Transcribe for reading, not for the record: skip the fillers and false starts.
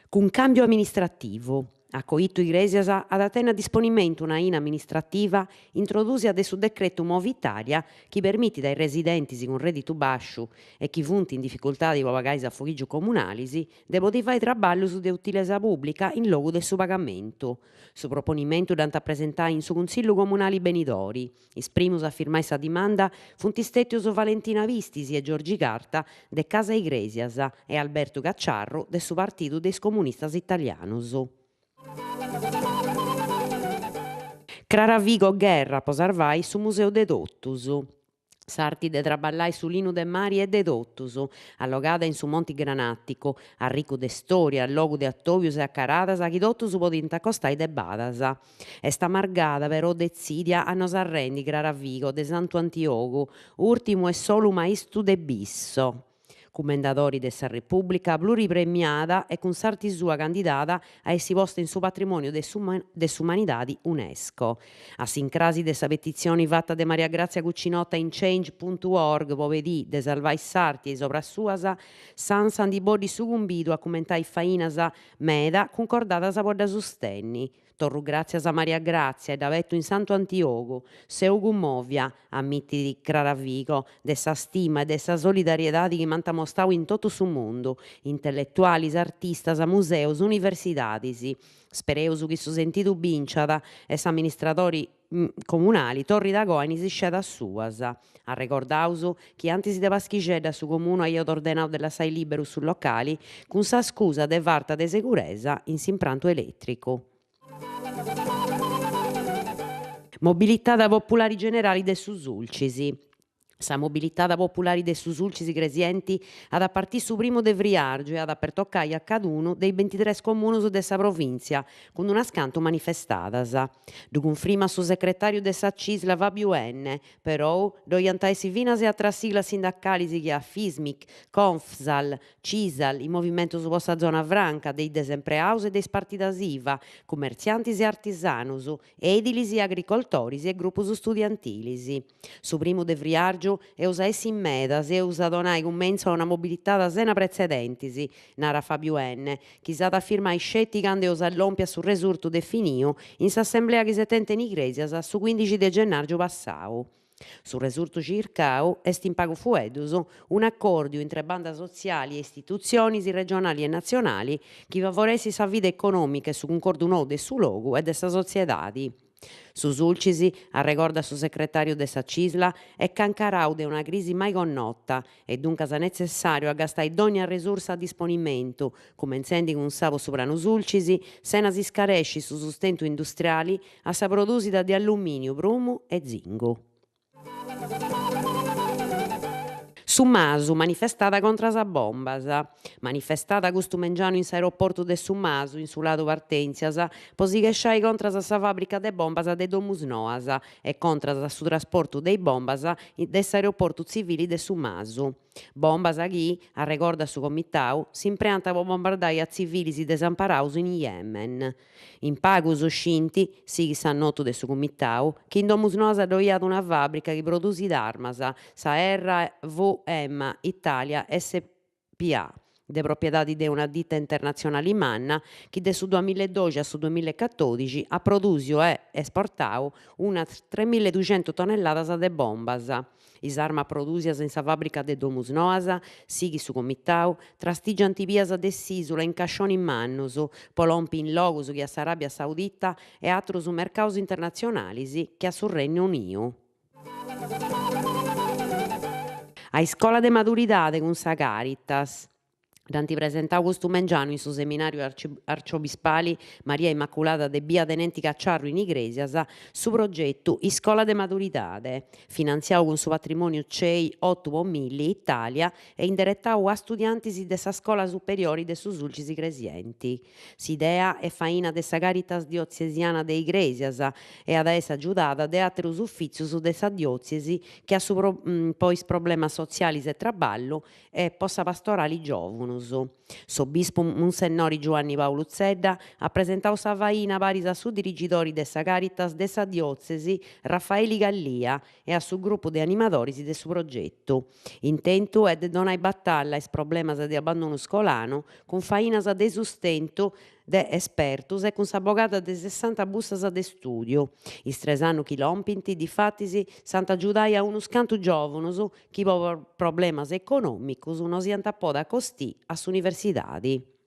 Cun cambio amministrativu. A coito Iglesias at tenere a disponimento una INA amministrativa introdusia de su decreto Movi Italia chi permittit ai residentes cun redditu basciu e chi funt in difficoltade pro pagare s'affogìgiu comunalis de poder fare traballos de utilesa pubblica in logu de su pagamentu. Su proponimentu dant a presentare in su Consigliu Comunali Benidori. Is primus a firmare sa dimanda funt istettius Valentina Vistis e Giorgi Carta de Casa Iglesias e Alberto Cacciarro de su Partidu de is Comunistas Italianus. Crara Vigo Gherra po sarvare su Museo de Tottus. S'arte de traballare su linu de mari e de tottus, allogada in su Monte Granatico, arriccu de storia, logu de attobius e accaradas, chi tottus podint accostare de badas. Est amargada però dezidia a nos arrendi Crara Vigo de Santu Antiogu, ultimu e solu maistru de Bisso. Commendatori de sa Repubblica, pluripremiada e cun s'arte sua candidata a essi posta in su patrimonio de s'umanidade UNESCO. A s'incrasi de sa petizione fatta de Maria Grazia Cucinotta in change.org po pedì de salvare s'arte e sopra suas, s'ansan di bodi su cumbidu a commentare fainas meda concordadas po da sustenni. Torru grazias a Maria Grazia e da vettu in Santu Antiogu, seu cummovia, ammittit Crara Vigo, de sa stima e de sa solidariedade chi m'ant mostadu in totu su mundu, intellettualis, artistas, museos, universidades. Spereus chi su sentidu binciat e s'amministratori comunali torri dagoa in is iscedas suas. Arrecordaus chi antis de Paschixedda su comunu aiat ordenadu de lassare liberu su locali cun sa scusa de farta de seguresa in s'imprantu elettricu. Mobilitada popolari generali de su Sulcis. Sa mobilitada popolari de su Sulcis Gresienti at a partire su 1° de Friargiu e at a pertoccare a cadunu dei 23 comunus de sa provinzia, cun unas cantu manifestadas. Du cunfirma su secretariu de sa Cisla Fabiu N. Però doiant essi finas e atras siglas sindacales chi a FISMIC, Confsal, Cisal, i movimentos po sa zona franca, dei desempreaus e de partidas IVA, commerciantis e artisanus, edilis e agricoltoris e gruppus studiantilis. Su 1° de Friargiu eus a essi in medas, eus a donare cummenzu a una mobilitada sena precedentis, narat Fabiu N., chi s'at a firmare scettica cando eus all'ompia su resurtu definiu in s'assemblea chi se tente in Iglesias su 15 de gennargiu passau. Su resurtu circau est in pagu fueddus un accordiu intre bandas soziali e istituzionis regionali e nazionali chi favoressit sa vida economica e su concordu nou de su logu e de sa soziedade. Su Sulcis, arrecorda su secretariu de sa Cisla, è cancarau de una crisi mai connota e duncas necessariu a gastare d'ogni resursa a disponimentu, cumenzendi cun s'apo su pranu Sulcis, sena si scaresci su sustentu industriali a sa produsida de alluminiu, prumu e zingu. Su Masu, manifestada contra sa bombas. Manifestada custu mengianu in s'aeroportu de su Masu, in su ladu Partènzias, po si cheschare contra sa fabrica de bombas de Domus Noas e contra su trasportu de bombas de s'aeroportu zivili de su Masu. Bombas chi, arrecorda su comitau, s'impreant po bombardare a zivilis desamparaus in Yemen. In pagus scinti, sighi s'annotu de su comitau, chi in Domus Noas doiat una fabrica chi produsit armas, sa RVM Italia SPA, de propriedadi de una ditta internazionale manna, chi de su 2012 a su 2014 ha produsio e esportau unas 3.200 tonnelladas de bombas. Is armas produsias in sa fabrica de Domus Noas, sighi su comitau, trastigiant vias de s'isula in cascioni mannus, polompi in logus chi a s'Arabia Saudita e atrus mercaus internazionalis chi a su Regnu Uniu. A iscola de maturidade cun sa Caritas. Danti presentau custu mengianu in su seminariu arciobispali Maria Immaculata de Bia Tenenti Cacciarru in Iglesias su progettu Iscola de Maturidade, finanziau cun su patrimoniu CEI 8 Milli Italia e indirettau a studiantis de sa scola superiore de su Sulcis Gresienti. S'idea è faina de sa Caritas diocesiana de Iglesias e ad essa aggiudada de atterus uffizius de sa diocesi che ha su poi problemas socialis e traballu e possa pastorali giovunu. giovonus. S'obispo Monsignori Giovanni Paulu Zedda ha presentato sa faina paris a su dirigidore de sa Caritas de sa diòcesi Raffaeli Gallia e a su gruppo de animadores de su progettu. Intentu est de donare battaglia ai problemas de abbandonu scolano con fainas de sustentu de espertus e cun sa bogada de 60 bussas de studiu. Is 3 annos chi lompint, difattis, s'ant aggiudare a unus cantu giovunus chi pro problemas economicus non siant apodada a costì a s'universidade.